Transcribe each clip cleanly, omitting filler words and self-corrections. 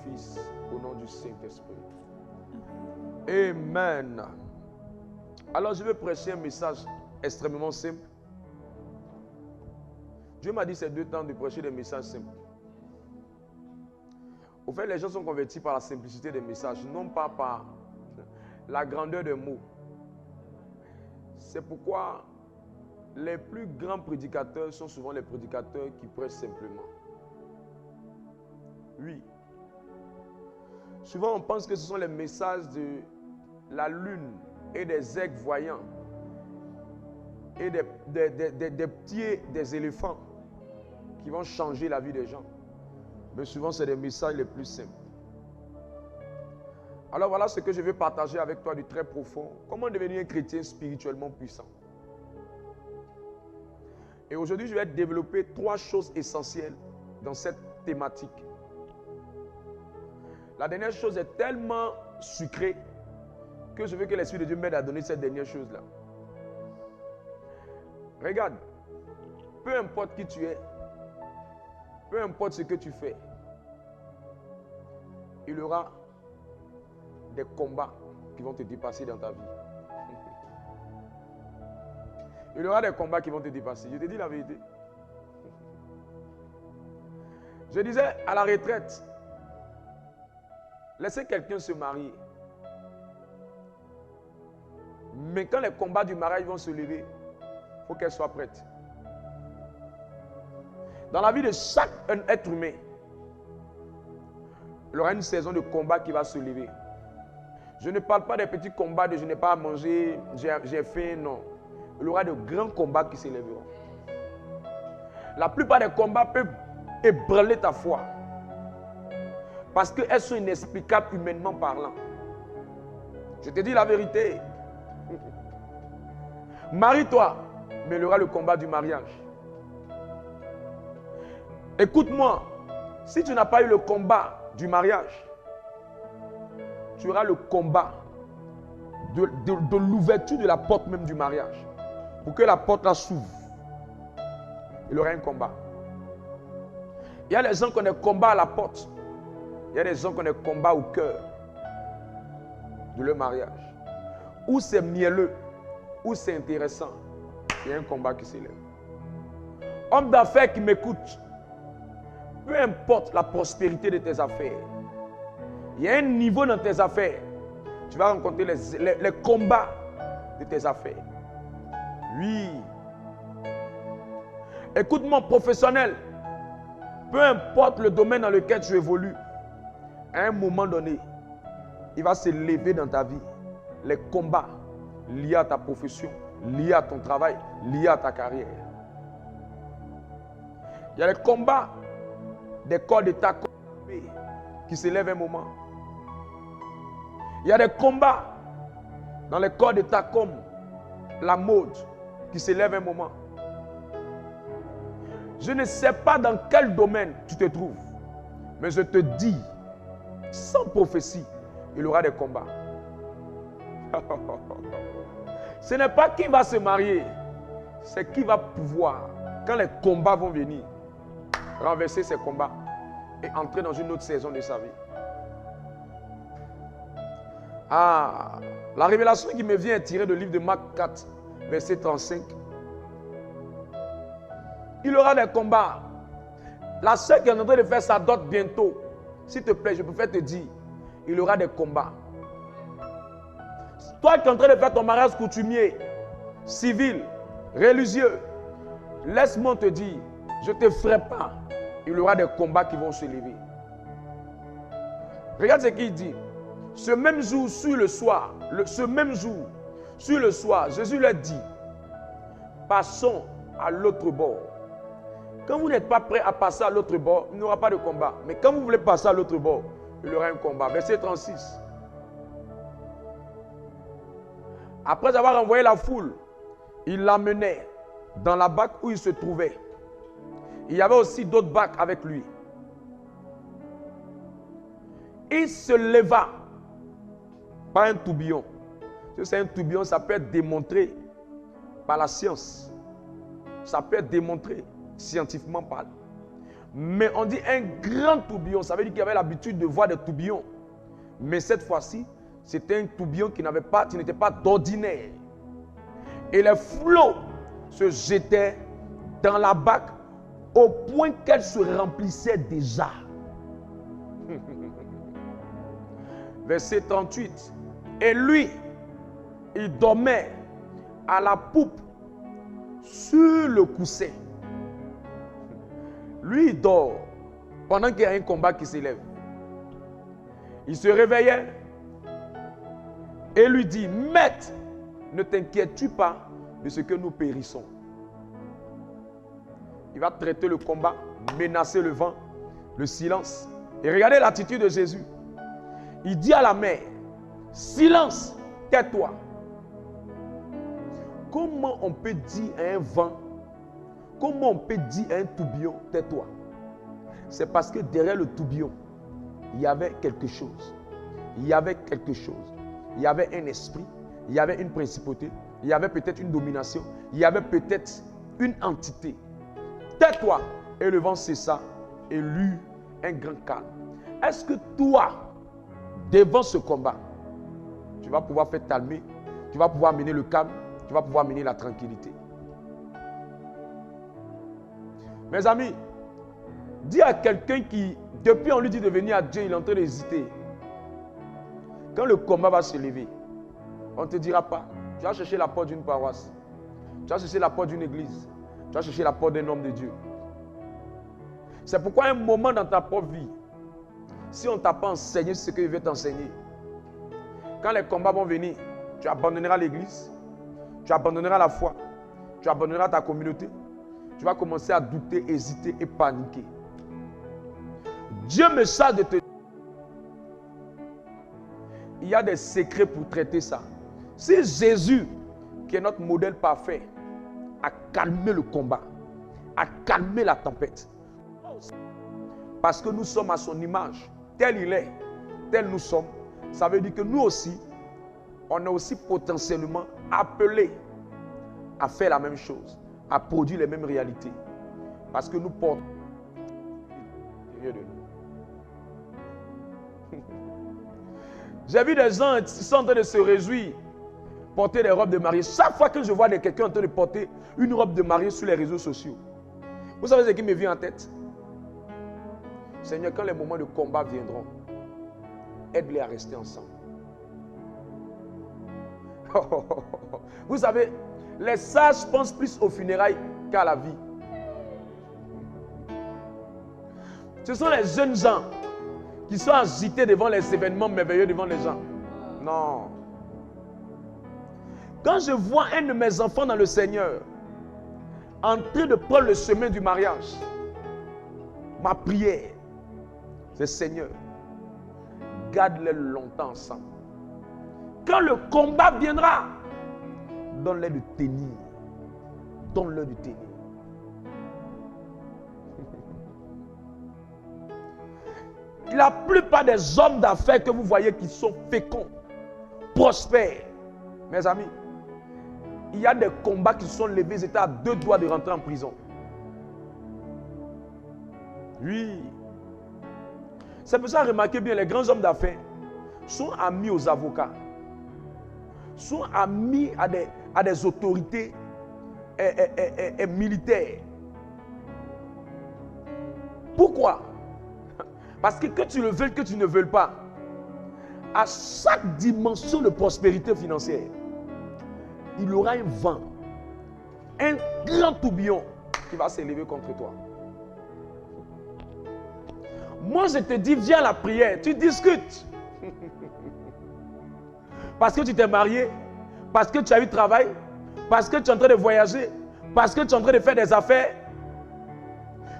Fils, au nom du Saint-Esprit. Amen. Alors je vais prêcher un message extrêmement simple. Dieu m'a dit ces 2 temps de prêcher des messages simples. Au fait, les gens sont convertis par la simplicité des messages, non pas par la grandeur des mots. C'est pourquoi les plus grands prédicateurs sont souvent les prédicateurs qui prêchent simplement. Oui. Souvent, on pense que ce sont les messages de la lune et des aigles voyants et des pieds des éléphants qui vont changer la vie des gens. Mais souvent, c'est des messages les plus simples. Alors voilà ce que je vais partager avec toi du très profond. Comment devenir un chrétien spirituellement puissant. Et aujourd'hui, je vais développer 3 choses essentielles dans cette thématique. La dernière chose est tellement sucrée que je veux que l'Esprit de Dieu m'aide à donner cette dernière chose-là. Regarde, peu importe qui tu es, peu importe ce que tu fais, il y aura des combats qui vont te dépasser dans ta vie. Il y aura des combats qui vont te dépasser. Je te dis la vérité. Je disais à la retraite, laissez quelqu'un se marier. Mais quand les combats du mariage vont se lever, il faut qu'elle soit prête. Dans la vie de chaque être humain, il y aura une saison de combat qui va se lever. Je ne parle pas des petits combats de je n'ai pas à manger, j'ai faim, non. Il y aura de grands combats qui s'élèveront. La plupart des combats peuvent ébranler ta foi. Parce qu'elles sont inexplicables humainement parlant. Je te dis la vérité. Marie-toi, mais il y aura le combat du mariage. Écoute-moi, si tu n'as pas eu le combat du mariage, tu auras le combat de l'ouverture de la porte même du mariage. Pour que la porte la s'ouvre. Il y aura un combat. Il y a des gens qui ont des combats à la porte. Il y a des gens qui ont des combats au cœur de leur mariage. Où c'est mielleux, où c'est intéressant, il y a un combat qui s'élève. Homme d'affaires qui m'écoute, peu importe la prospérité de tes affaires, il y a un niveau dans tes affaires. Tu vas rencontrer les combats de tes affaires. Oui. Écoute-moi, professionnel. Peu importe le domaine dans lequel tu évolues, à un moment donné, il va se lever dans ta vie les combats liés à ta profession, liés à ton travail, liés à ta carrière. Il y a les combats des corps d'État qui s'élèvent un moment. Il y a des combats dans les corps d'État comme la mode qui s'élève un moment. Je ne sais pas dans quel domaine tu te trouves, mais je te dis, sans prophétie, il y aura des combats. Ce n'est pas qui va se marier, c'est qui va pouvoir, quand les combats vont venir, renverser ces combats et entrer dans une autre saison de sa vie. Ah, la révélation qui me vient est tirée du livre de Marc 4, verset 35. Il y aura des combats. La soeur qui est en train de faire sa dot bientôt, s'il te plaît, je préfère te dire, il y aura des combats. Toi qui es en train de faire ton mariage coutumier, civil, religieux, laisse-moi te dire, je ne te ferai pas. Il y aura des combats qui vont se lever. Regarde ce qu'il dit. Ce même jour, sur le soir, Jésus leur dit, passons à l'autre bord. Quand vous n'êtes pas prêt à passer à l'autre bord, il n'y aura pas de combat. Mais quand vous voulez passer à l'autre bord, il y aura un combat. Verset 36. Après avoir envoyé la foule, il l'amenait dans la barque où il se trouvait. Il y avait aussi d'autres barques avec lui. Il se leva. Pas un tourbillon. C'est un tourbillon, ça peut être démontré par la science. Ça peut être démontré scientifiquement parlant. Mais on dit un grand tourbillon. Ça veut dire qu'il avait l'habitude de voir des tourbillons. Mais cette fois-ci, c'était un tourbillon qui n'était pas d'ordinaire. Et les flots se jetaient dans la barque au point qu'elle se remplissait déjà. Verset 38. Et lui, il dormait à la poupe sur le coussin. Lui, il dort pendant qu'il y a un combat qui s'élève. Il se réveillait et lui dit, Maître, ne t'inquiètes-tu pas de ce que nous périssons. Il va traiter le combat, menacer le vent, le silence. Et regardez l'attitude de Jésus. Il dit à la mer, silence, tais-toi. Comment on peut dire à un vent, comment on peut dire à un tourbillon, tais-toi? C'est parce que derrière le tourbillon, il y avait quelque chose. Il y avait quelque chose. Il y avait un esprit, il y avait une principauté, il y avait peut-être une domination, il y avait peut-être une entité. Tais-toi. Et le vent cessa et lut un grand calme. Est-ce que toi, devant ce combat, tu vas pouvoir faire calmer, tu vas pouvoir amener le calme, tu vas pouvoir amener la tranquillité? Mes amis, dis à quelqu'un qui, depuis on lui dit de venir à Dieu, il est en train d'hésiter. Quand le combat va se lever, on ne te dira pas, tu vas chercher la porte d'une paroisse, tu vas chercher la porte d'une église, tu vas chercher la porte d'un homme de Dieu. C'est pourquoi un moment dans ta propre vie, si on ne t'a pas enseigné ce que je vais t'enseigner, quand les combats vont venir, tu abandonneras l'église, tu abandonneras la foi, tu abandonneras ta communauté, tu vas commencer à douter, hésiter et paniquer. Dieu me charge de te dire, il y a des secrets pour traiter ça. Si Jésus, qui est notre modèle parfait, a calmé le combat, a calmé la tempête, parce que nous sommes à son image, tel il est, tel nous sommes, ça veut dire que nous aussi, on est aussi potentiellement appelés à faire la même chose, à produire les mêmes réalités. Parce que nous portons de nous. J'ai vu des gens qui sont en train de se réjouir, porter des robes de mariée. Chaque fois que je vois quelqu'un en train de porter une robe de mariée sur les réseaux sociaux, vous savez ce qui me vient en tête? Seigneur, quand les moments de combat viendront, aide-les à rester ensemble. Vous savez, les sages pensent plus aux funérailles qu'à la vie. Ce sont les jeunes gens qui sont agités devant les événements merveilleux devant les gens. Non. Quand je vois un de mes enfants dans le Seigneur en train de prendre le chemin du mariage, ma prière, c'est Seigneur, garde-les longtemps ensemble. Quand le combat viendra, donne-les de tenir. Donne-leur de tenir. La plupart des hommes d'affaires que vous voyez qui sont féconds, prospères, mes amis, il y a des combats qui sont levés, ils étaient à 2 doigts de rentrer en prison. Oui. C'est pour ça, remarquez bien, les grands hommes d'affaires sont amis aux avocats, sont amis à des autorités militaires. Pourquoi? Parce que tu le veuilles, que tu ne veuilles pas, à chaque dimension de prospérité financière, il y aura un vent, un grand tourbillon qui va s'élever contre toi. Moi, je te dis, viens à la prière, tu discutes. Parce que tu t'es marié, parce que tu as eu travail, parce que tu es en train de voyager, parce que tu es en train de faire des affaires.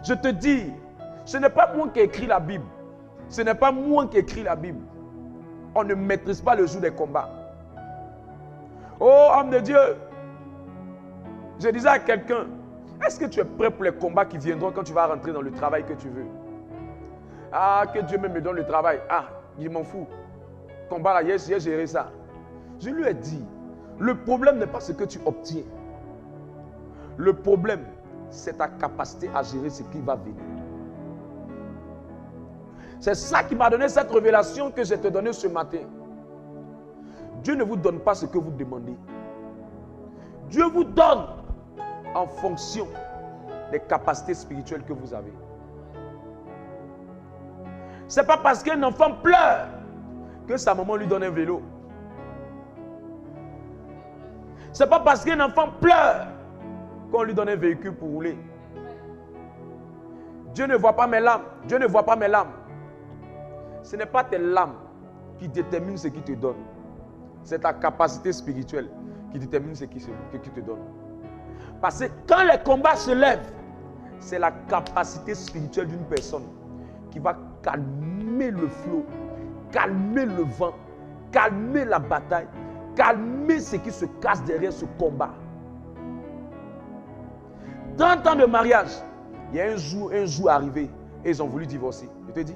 Je te dis, ce n'est pas moi qui ai écrit la Bible. Ce n'est pas moi qui ai écrit la Bible. On ne maîtrise pas le jour des combats. Oh, homme de Dieu, je disais à quelqu'un, est-ce que tu es prêt pour les combats qui viendront quand tu vas rentrer dans le travail que tu veux? Ah, que Dieu me donne le travail. Ah, je m'en fous. Combat là, j'ai géré ça. Je lui ai dit, le problème n'est pas ce que tu obtiens. Le problème, c'est ta capacité à gérer ce qui va venir. C'est ça qui m'a donné cette révélation que je te donnée ce matin. Dieu ne vous donne pas ce que vous demandez. Dieu vous donne en fonction des capacités spirituelles que vous avez. Ce n'est pas parce qu'un enfant pleure que sa maman lui donne un vélo. Ce n'est pas parce qu'un enfant pleure qu'on lui donne un véhicule pour rouler. Dieu ne voit pas mes larmes. Dieu ne voit pas mes larmes. Ce n'est pas tes larmes qui déterminent ce qu'il te donne. C'est ta capacité spirituelle qui détermine ce qu'il te donne. Parce que quand les combats se lèvent, c'est la capacité spirituelle d'une personne qui va calmer le flot, calmer le vent, calmer la bataille, calmer ce qui se casse derrière ce combat. 30 ans de mariage, il y a un jour arrivé et ils ont voulu divorcer. Je te dis.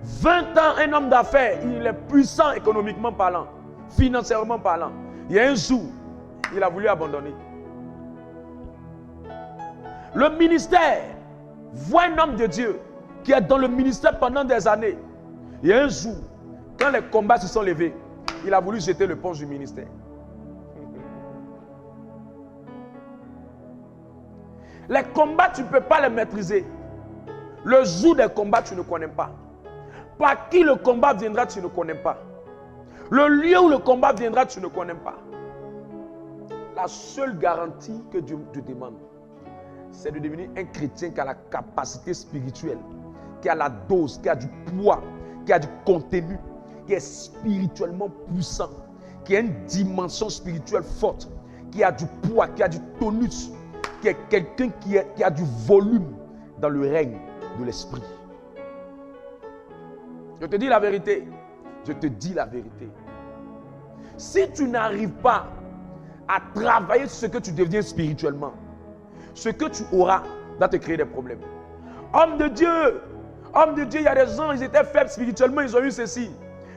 20 ans, un homme d'affaires, il est puissant économiquement parlant, financièrement parlant. Il y a un jour, il a voulu abandonner. Le ministère voit un homme de Dieu qui est dans le ministère pendant des années. Il y a un jour, quand les combats se sont levés, il a voulu jeter le pont du ministère. Les combats, tu ne peux pas les maîtriser. Le jour des combats, tu ne connais pas. Par qui le combat viendra, tu ne connais pas. Le lieu où le combat viendra, tu ne connais pas. La seule garantie que Dieu te demande, c'est de devenir un chrétien qui a la capacité spirituelle, qui a la dose, qui a du poids, qui a du contenu, qui est spirituellement puissant, qui a une dimension spirituelle forte, qui a du poids, qui a du tonus, qui est quelqu'un qui a du volume dans le règne de l'esprit. Je te dis la vérité. Je te dis la vérité. Si tu n'arrives pas à travailler sur ce que tu deviens spirituellement, ce que tu auras va te créer des problèmes. Homme de Dieu, il y a des gens, ils étaient faibles spirituellement, ils ont eu ceci.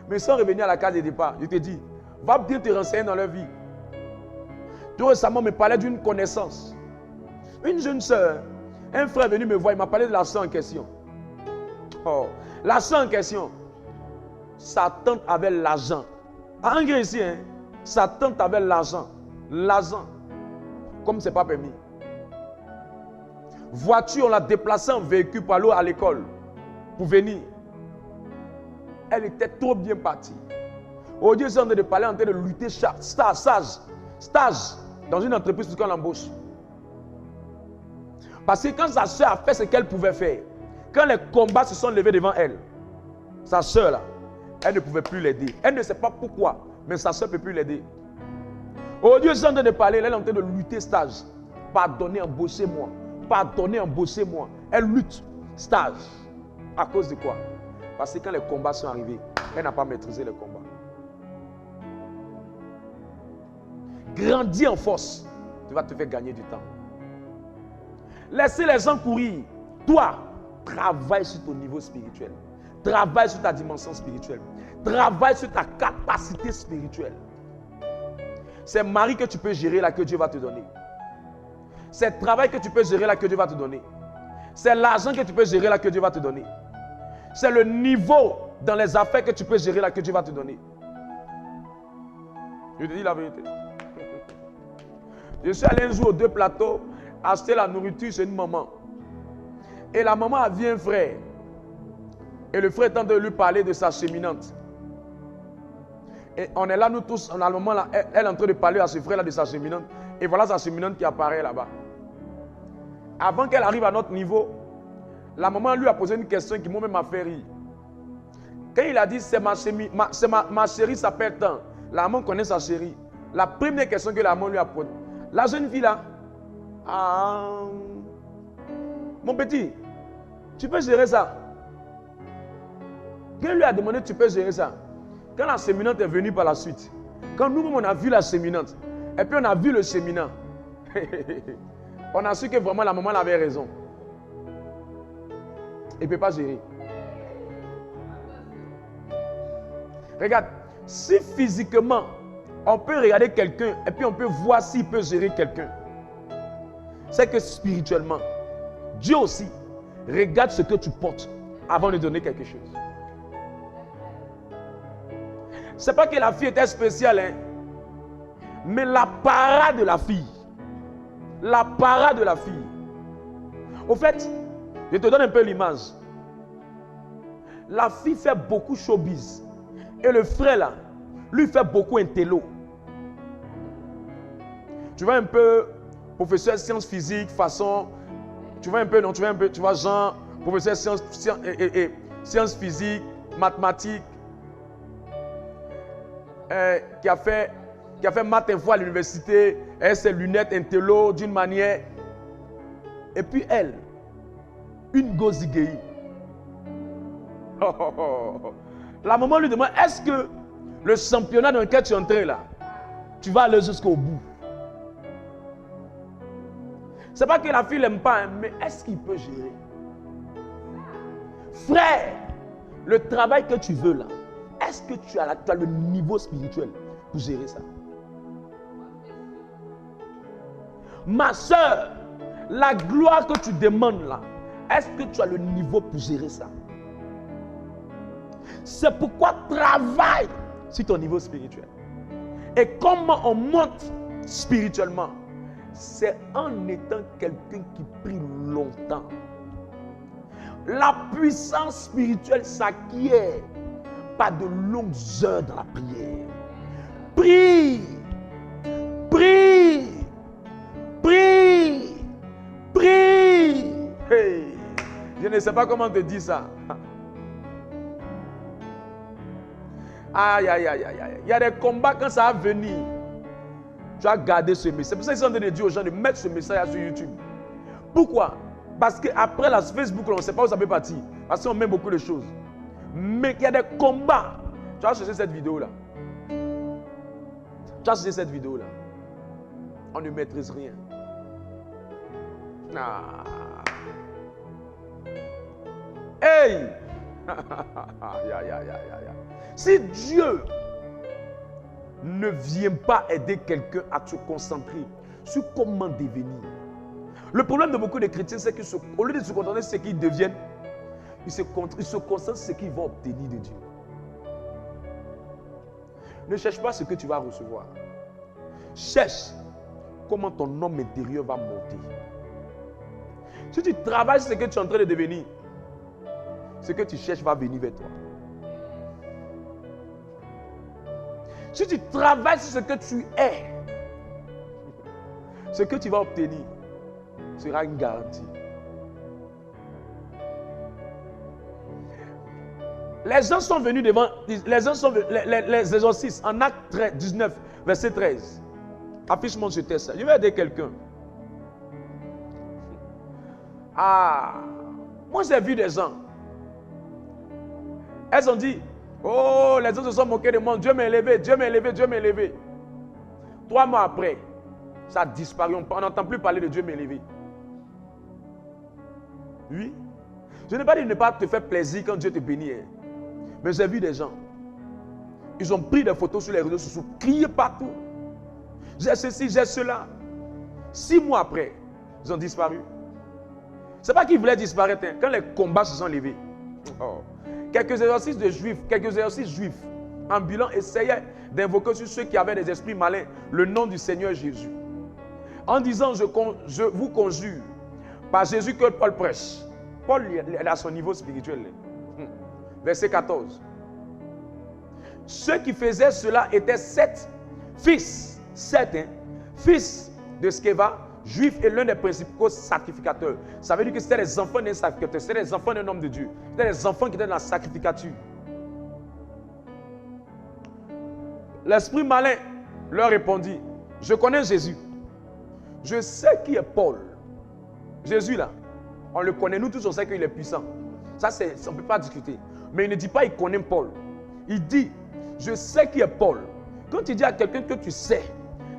Mais sans revenir à la case de départ, je te dis, va bien te renseigner dans leur vie. Tout récemment, me parlait d'une connaissance. Une jeune soeur, un frère est venu me voir, il m'a parlé de la soeur en question. Oh, la soeur en question, sa tante avait l'argent. En anglais ici, hein, sa tante avait l'argent. L'argent, comme ce n'est pas permis. Voiture, on l'a déplacée en véhicule pour aller à l'école, pour venir. Elle était trop bien partie. Au Dieu, c'est en train de parler, en train de lutter, stage dans une entreprise pour qu'on l'embauche. Parce que quand sa soeur a fait ce qu'elle pouvait faire, quand les combats se sont levés devant elle, sa soeur là, elle ne pouvait plus l'aider. Elle ne sait pas pourquoi, mais sa soeur ne peut plus l'aider. Au Dieu, c'est en train de parler, elle est en train de lutter stage. Pardonnez, embauchez-moi. Pardonnez, embauchez-moi. Elle lutte stage. À cause de quoi? Parce que quand les combats sont arrivés, elle n'a pas maîtrisé les combats. Grandis en force, tu vas te faire gagner du temps. Laissez les gens courir. Toi, travaille sur ton niveau spirituel. Travaille sur ta dimension spirituelle. Travaille sur ta capacité spirituelle. C'est mari que tu peux gérer là que Dieu va te donner. C'est le travail que tu peux gérer là que Dieu va te donner. C'est l'argent que tu peux gérer là que Dieu va te donner. C'est le niveau dans les affaires que tu peux gérer là que Dieu va te donner. Je te dis la vérité. Je suis allé un jour aux 2 plateaux acheter la nourriture chez une maman. Et la maman a vu un frère. Et le frère est en train de lui parler de sa cheminante. Et on est là, nous tous, on a le moment là, elle est en train de parler à ce frère-là de sa cheminante. Et voilà sa cheminante qui apparaît là-bas. Avant qu'elle arrive à notre niveau, la maman lui a posé une question qui moi-même m'a fait rire. Quand il a dit, ma chérie s'appelle tant. La maman connaît sa chérie. La première question que la maman lui a posée. La jeune fille là, mon petit, tu peux gérer ça? Quand lui a demandé, tu peux gérer ça? Quand la séminante est venue par la suite, quand nous-mêmes on a vu la séminante, et puis on a vu le séminant, on a su que vraiment la maman avait raison. Il ne peut pas gérer. Regarde, si physiquement, on peut regarder quelqu'un et puis on peut voir s'il peut gérer quelqu'un, c'est que spirituellement, Dieu aussi regarde ce que tu portes avant de donner quelque chose. C'est pas que la fille était spéciale, hein, mais la parade de la fille. La parade de la fille. Au fait, je te donne un peu l'image. La fille fait beaucoup showbiz. Et le frère là, lui fait beaucoup intello. Tu vois un peu professeur de sciences physiques, façon. Tu vois un peu, non? Tu vois un peu, tu vois Jean, professeur de sciences physiques, mathématiques, qui a fait maths info à l'université, elle ses lunettes intello d'une manière. Et puis elle, une gozigei. La maman lui demande, est-ce que le championnat dans lequel tu es entré là, tu vas aller jusqu'au bout? C'est pas que la fille l'aime pas, hein, mais est-ce qu'il peut gérer? Frère, le travail que tu veux là, est-ce que tu as le niveau spirituel pour gérer ça? Ma soeur, la gloire que tu demandes là, est-ce que tu as le niveau pour gérer ça? C'est pourquoi travaille sur ton niveau spirituel. Et comment on monte spirituellement? C'est en étant quelqu'un qui prie longtemps. La puissance spirituelle s'acquiert par de longues heures dans la prière. Prie, prie, prie, prie. Hey, je ne sais pas comment te dire ça. Aïe, aïe, aïe, aïe, aïe. Il y a des combats quand ça va venir. Tu as gardé ce message. C'est pour ça qu'ils sont en train de dire aux gens de mettre ce message sur YouTube. Pourquoi? Parce qu'après la Facebook, on ne sait pas où ça peut partir. Parce qu'on met beaucoup de choses. Mais il y a des combats. Tu as cherché cette vidéo-là. Tu as cherché cette vidéo-là. On ne maîtrise rien. Ah. Hey! Si Dieu ne vient pas aider quelqu'un à se concentrer sur comment devenir. Le problème de beaucoup de chrétiens, c'est qu'au lieu de se concentrer sur ce qu'ils deviennent, ils se concentrent sur ce qu'ils vont obtenir de Dieu. Ne cherche pas ce que tu vas recevoir. Cherche comment ton homme intérieur va monter. Si tu travailles sur ce que tu es en train de devenir, ce que tu cherches va venir vers toi. Si tu travailles sur ce que tu es, ce que tu vas obtenir sera une garantie. Les gens sont venus devant, les exorcistes, en acte 19, verset 13. Affiche-moi ce texte. Je vais aider quelqu'un. Ah, moi j'ai vu des gens. Elles ont dit, oh, les autres se sont moqués de moi. Dieu m'a élevé, Dieu m'a élevé, Dieu m'a élevé. 3 mois après, ça a disparu. On n'entend plus parler de Dieu m'a élevé. Oui. Je n'ai pas dit de ne pas te faire plaisir quand Dieu te bénit. Hein. Mais j'ai vu des gens. Ils ont pris des photos sur les réseaux sociaux, crié partout. J'ai ceci, j'ai cela. 6 mois après, ils ont disparu. Ce n'est pas qu'ils voulaient disparaître. Hein. Quand les combats se sont levés. Oh. Quelques exercices juifs ambulants essayaient d'invoquer sur ceux qui avaient des esprits malins le nom du Seigneur Jésus. En disant, je vous conjure, par Jésus que Paul prêche. Paul est à son niveau spirituel. Verset 14. Ceux qui faisaient cela étaient 7 fils. 7, fils de Sceva, juif et l'un des principaux sacrificateurs. Ça veut dire que c'était les enfants d'un sacrificateur, c'était les enfants d'un homme de Dieu, c'était les enfants qui étaient dans la sacrificature. L'esprit malin leur répondit, je connais Jésus, je sais qui est Paul. Jésus là, on le connaît, nous tous on sait qu'il est puissant. Ça, on ne peut pas discuter. Mais il ne dit pas il connaît Paul. Il dit, je sais qui est Paul. Quand tu dis à quelqu'un que tu sais,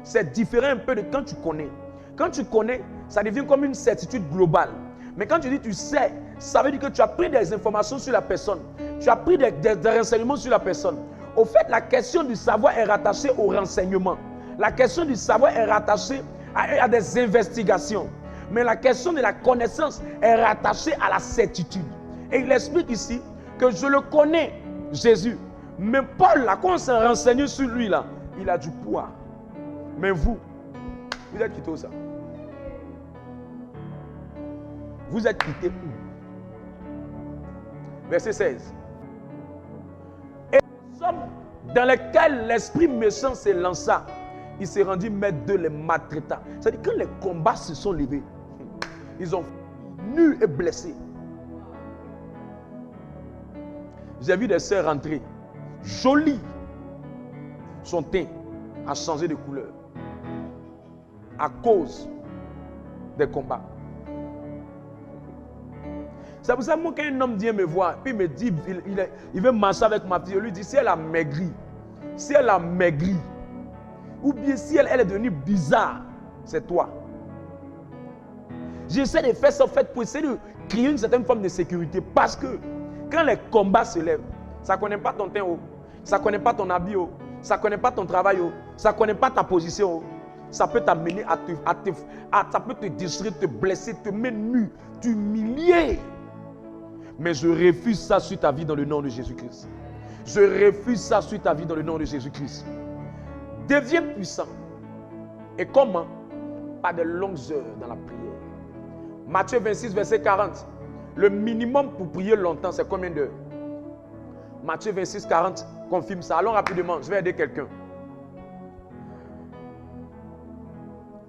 c'est différent un peu de quand tu connais. Quand tu connais, ça devient comme une certitude globale. Mais quand tu dis tu sais, ça veut dire que tu as pris des informations sur la personne. Tu as pris des renseignements sur la personne. Au fait, la question du savoir est rattachée au renseignement. La question du savoir est rattachée à des investigations. Mais la question de la connaissance est rattachée à la certitude. Et il explique ici que je le connais, Jésus. Mais Paul, là, quand on s'est renseigné sur lui, là, il a du poids. Mais vous êtes quitté où ça? Vous êtes quitté où? Verset 16. Et les hommes dans lesquels l'esprit méchant s'est lancé, il s'est rendu maître de les maltraitants. C'est-à-dire que quand les combats se sont levés, ils ont nus et blessés. J'ai vu des sœurs rentrer, jolies. Son teint a changé de couleur à cause des combats. C'est pour ça que moi, quand un homme vient me voir, puis il me dit, il veut marcher avec ma fille, je lui dis, si elle a maigri, ou bien si elle est devenue bizarre, c'est toi. J'essaie de faire ça pour essayer de créer une certaine forme de sécurité, parce que quand les combats se lèvent, ça ne connaît pas ton teint, ça ne connaît pas ton habit, ça ne connaît pas ton travail, ça ne connaît pas ta position. Ça peut t'amener ça peut te déchirer, te blesser, te mettre nu, t'humilier. Mais je refuse ça sur ta vie dans le nom de Jésus-Christ. Je refuse ça sur ta vie dans le nom de Jésus-Christ. Deviens puissant. Et comment? Pas de longues heures dans la prière. Matthieu 26, verset 40. Le minimum pour prier longtemps, c'est combien d'heures? Matthieu 26, 40 confirme ça. Allons rapidement, je vais aider quelqu'un.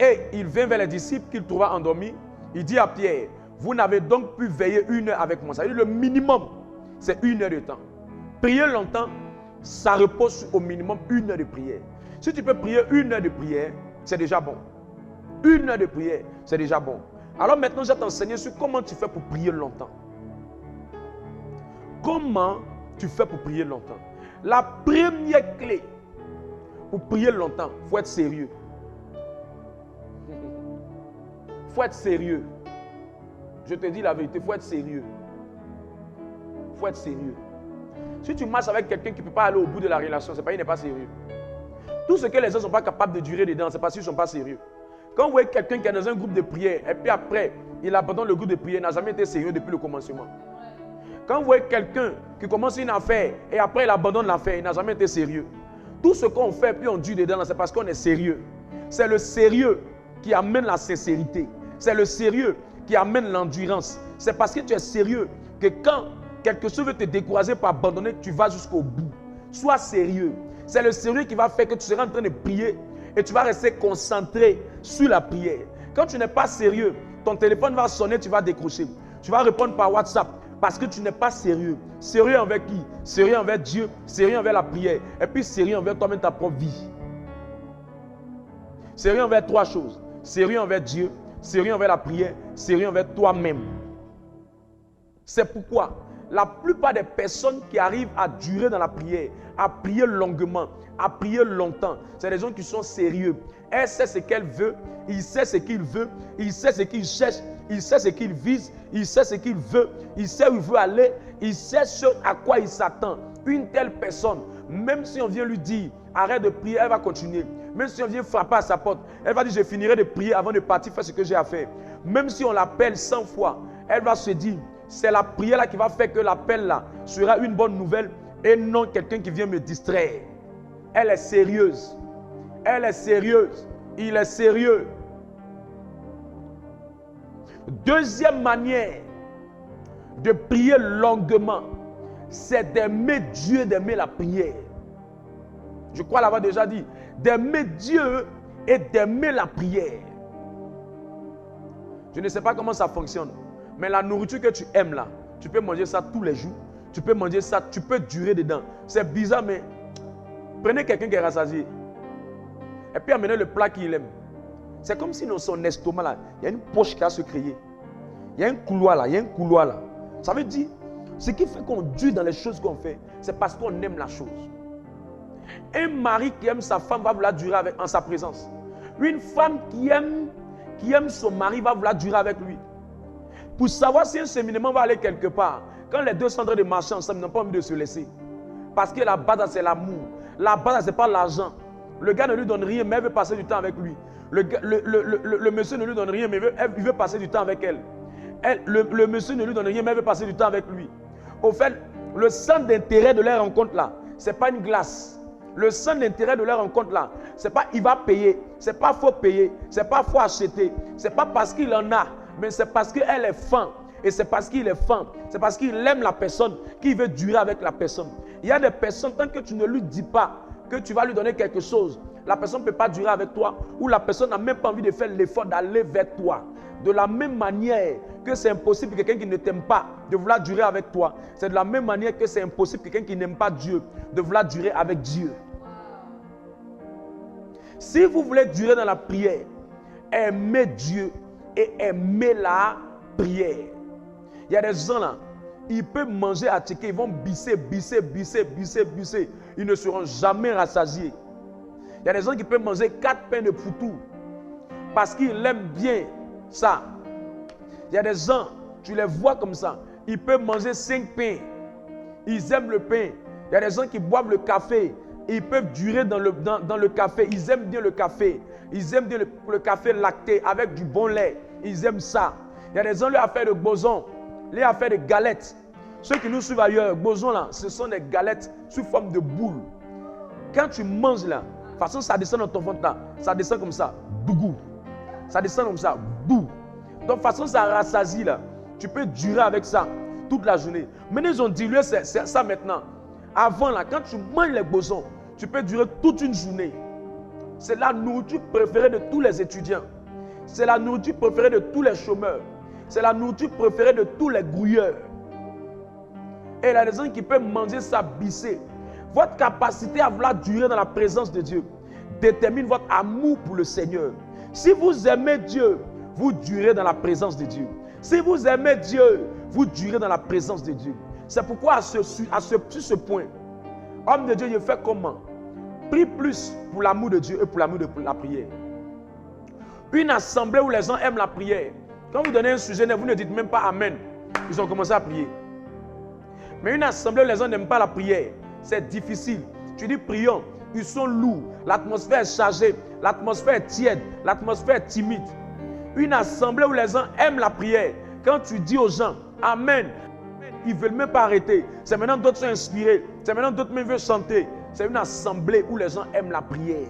Et il vint vers les disciples qu'il trouva endormis. Il dit à Pierre, vous n'avez donc pu veiller 1 heure avec moi. Ça veut dire le minimum, c'est 1 heure de temps. Prier longtemps, ça repose au minimum 1 heure de prière. Si tu peux prier 1 heure de prière, c'est déjà bon. 1 heure de prière, c'est déjà bon. Alors maintenant, je vais t'enseigner sur comment tu fais pour prier longtemps. Comment tu fais pour prier longtemps? La première clé pour prier longtemps, il faut être sérieux. Il faut être sérieux. Je te dis la vérité, il faut être sérieux. Il faut être sérieux. Si tu marches avec quelqu'un qui ne peut pas aller au bout de la relation, c'est parce qu'il n'est pas sérieux. Tout ce que les gens ne sont pas capables de durer dedans, c'est parce qu'ils ne sont pas sérieux. Quand vous voyez quelqu'un qui est dans un groupe de prière et puis après, il abandonne le groupe de prière, il n'a jamais été sérieux depuis le commencement. Quand vous voyez quelqu'un qui commence une affaire et après il abandonne l'affaire, il n'a jamais été sérieux. Tout ce qu'on fait puis on dure dedans, c'est parce qu'on est sérieux. C'est le sérieux qui amène la sincérité. C'est le sérieux qui amène l'endurance. C'est parce que tu es sérieux que quand quelque chose veut te décourager pour abandonner, tu vas jusqu'au bout. Sois sérieux. C'est le sérieux qui va faire que tu seras en train de prier et tu vas rester concentré sur la prière. Quand tu n'es pas sérieux, ton téléphone va sonner, tu vas décrocher. Tu vas répondre par WhatsApp parce que tu n'es pas sérieux. Sérieux envers qui? Sérieux envers Dieu, sérieux envers la prière et puis sérieux envers toi-même, ta propre vie. Sérieux envers 3 choses. Sérieux envers Dieu, sérieux envers la prière, sérieux envers toi-même. C'est pourquoi la plupart des personnes qui arrivent à durer dans la prière, à prier longuement, à prier longtemps, c'est des gens qui sont sérieux. Elle sait ce qu'elle veut, il sait ce qu'il veut, il sait ce qu'il cherche, il sait ce qu'il vise, il sait ce qu'il veut, il sait où il veut aller, il sait ce à quoi il s'attend. Une telle personne, même si on vient lui dire arrête de prier, elle va continuer. Même si on vient frapper à sa porte, elle va dire je finirai de prier avant de partir faire ce que j'ai à faire. Même si on l'appelle 100 fois, elle va se dire c'est la prière là qui va faire que l'appel là sera une bonne nouvelle et non quelqu'un qui vient me distraire. Elle est sérieuse. Elle est sérieuse. Il est sérieux. Deuxième manière de prier longuement, c'est d'aimer Dieu, d'aimer la prière. Je crois l'avoir déjà dit. D'aimer Dieu et d'aimer la prière. Je ne sais pas comment ça fonctionne. Mais la nourriture que tu aimes là, tu peux manger ça tous les jours. Tu peux manger ça, tu peux durer dedans. C'est bizarre, mais prenez quelqu'un qui est rassasié. Et puis amenez le plat qu'il aime. C'est comme si dans son estomac là, il y a une poche qui va se créer. Il y a un couloir là, Ça veut dire, ce qui fait qu'on dure dans les choses qu'on fait, c'est parce qu'on aime la chose. Un mari qui aime sa femme va vouloir durer en sa présence. Une femme qui aime son mari va vouloir durer avec lui. Pour savoir si un cheminement va aller quelque part, quand les deux sont en train de marcher ensemble, ils n'ont pas envie de se laisser. Parce que la base, c'est l'amour. La base, ce n'est pas l'argent. Le gars ne lui donne rien, mais elle veut passer du temps avec lui. Le monsieur ne lui donne rien, mais il veut passer du temps avec elle. Le monsieur ne lui donne rien, mais elle veut passer du temps avec lui. Au fait, le centre d'intérêt de leur rencontre là, ce n'est pas une glace. Le centre d'intérêt de leur rencontre là, c'est pas il va payer, c'est pas faut payer, c'est pas faut acheter, c'est pas parce qu'il en a, mais c'est parce qu'elle est fan. Et c'est parce qu'il est fan, c'est parce qu'il aime la personne qu'il veut durer avec la personne. Il y a des personnes, tant que tu ne lui dis pas que tu vas lui donner quelque chose, la personne ne peut pas durer avec toi, ou la personne n'a même pas envie de faire l'effort d'aller vers toi. De la même manière que c'est impossible pour quelqu'un qui ne t'aime pas de vouloir durer avec toi, c'est de la même manière que c'est impossible pour quelqu'un qui n'aime pas Dieu de vouloir durer avec Dieu. Si vous voulez durer dans la prière, aimez Dieu et aimez la prière. Il y a des gens là, ils peuvent manger à ticket, ils vont bisser. Ils ne seront jamais rassasiés. Il y a des gens qui peuvent manger 4 pains de poutou parce qu'ils aiment bien ça. Il y a des gens, tu les vois comme ça, ils peuvent manger 5 pains. Ils aiment le pain. Il y a des gens qui boivent le café. Ils peuvent durer dans le café. Ils aiment bien le café. Ils aiment bien le café lacté avec du bon lait. Ils aiment ça. Il y a des gens, les affaires de boson, les affaires de galettes. Ceux qui nous suivent ailleurs, boson là, ce sont des galettes sous forme de boule. Quand tu manges là, de toute façon ça descend dans ton ventre là, ça descend comme ça, dougou. Ça descend comme ça, bou. Donc de toute façon ça rassasie là. Tu peux durer avec ça toute la journée. Maintenant ils ont dilué ça maintenant. Avant là, quand tu manges les bosons, tu peux durer toute une journée. C'est la nourriture préférée de tous les étudiants. C'est la nourriture préférée de tous les chômeurs. C'est la nourriture préférée de tous les grouilleurs. Et il y a des gens qui peuvent manger ça bissé. Votre capacité à vouloir durer dans la présence de Dieu détermine votre amour pour le Seigneur. Si vous aimez Dieu, vous durez dans la présence de Dieu. Si vous aimez Dieu, vous durez dans la présence de Dieu. C'est pourquoi sur ce point, homme de Dieu, je fais comment? Prie plus pour l'amour de Dieu et pour l'amour de la prière. Une assemblée où les gens aiment la prière. Quand vous donnez un sujet, vous ne dites même pas Amen. Ils ont commencé à prier. Mais une assemblée où les gens n'aiment pas la prière, c'est difficile. Tu dis prions, ils sont lourds, l'atmosphère est chargée, l'atmosphère est tiède, l'atmosphère est timide. Une assemblée où les gens aiment la prière, quand tu dis aux gens Amen, ils ne veulent même pas arrêter. C'est maintenant d'autres sont inspirés, c'est maintenant d'autres même veulent chanter. C'est une assemblée où les gens aiment la prière.